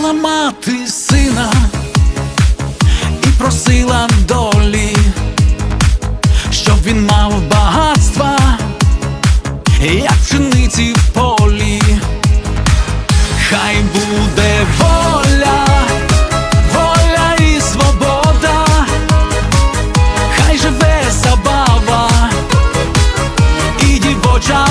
Мала мати сина і просила долі, щоб він мав багатства, як пшениці в полі. Хай буде воля, воля і свобода, хай живе забава і дівоча